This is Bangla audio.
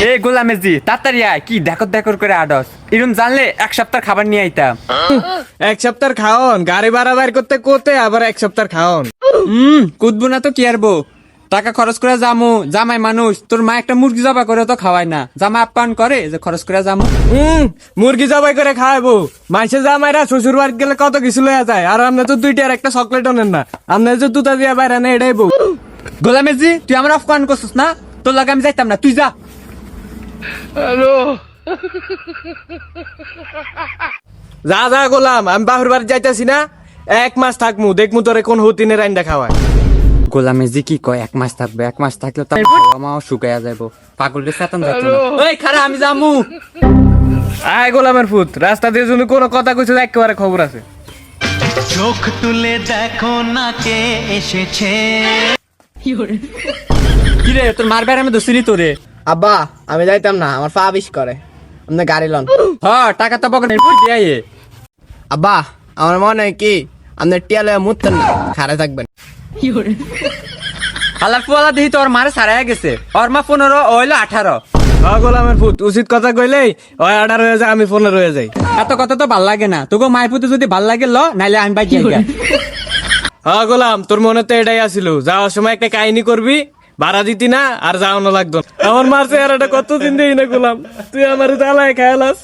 এ গোলামেজি তাড়াতাড়ি আয়, কি দেখর করে আডস এরম জানলে এক সপ্তাহ খাবার নিয়ে আইতাম। এক সপ্তাহ খাওন গাড়ি ভাড়া বাইর করতে কোতে আবার এক সপ্তাহ খাওন। কুদবো না তো কি আরবো, টাকা খরচ করে যামু, জামাই মানুষ, তোর মা একটা মুরগি জবা করে তো খাওয়াই না, জামা আপ্যায়ন করে যে খরচ করে যামু। মুরগি জবাই করে খাওয়াবো, মাইসে জামাইরা শ্বশুর বাড়ি গেলে কত কিছু লইয়া যায়, আর আপনি তো 2টা আর একটা চকলেট আনেন না, আপনি যে দুটা দিয়া বাইরে না এটাই বউ। গোলামেজি তুই আমার অফকান করছিস না, তোর লাগে আমি যাইতাম না, তুই যা। যা যা গোলাম, আমি বাহুর বাড়ি যাইতাছি না, 1 মাস থাকমু, দেখমু তোরে কোন হতিনে রাইন্দা খাওয়ায়। গোলামেজি কি কয় 1 মাস থাকবে, 1 মাস থাকলে তো আমাও শুকাইয়া যাইব, পাগলের চেতন যাইতো না। ওই খারা আমি যামু। আয় গোলামের ফুত, রাস্তা দিয়ে যদি কোনো কথা কইছে একেবারে খবর আছে। চোখ তুলে দেখো না কে এসেছে। কি রে তোর মারবার আমি দোষিনি তোরে। আব্বা আমি যাইতাম না, আমার পা বিষ করে, আপনি গাড়ি লন। টাকা তো পকেটে দিয়ে আব্বা আমার মনে হয় কি আপনি টিয়ালে মুততেন না, খারে থাকবেন। হালার ফুয়ালা দিহি তোর মারে সারাইয়া গেছে, ওর মা 15 হইলো 18। গোলামের ফুত উচিত কথা কইলেই ওই 18 হয়ে যায়, আমি 15 হয়ে যাই। এত কথা তো ভাল লাগে না, তোকে মায়ের পুতে যদি ভাল লাগে ল, নাইলে আমি বাইক যাই। গোলাম তোর মনে তো এটাই আসিল, যাওয়ার সময় একটা কাহিনী করবি, ভাড়া দিতি না আর যাওয়ানো লাগতো। আমার মার চেহারাটা কতদিন দেখি না গোলাম, তুই আমার জ্বালায় খেয়ালাস।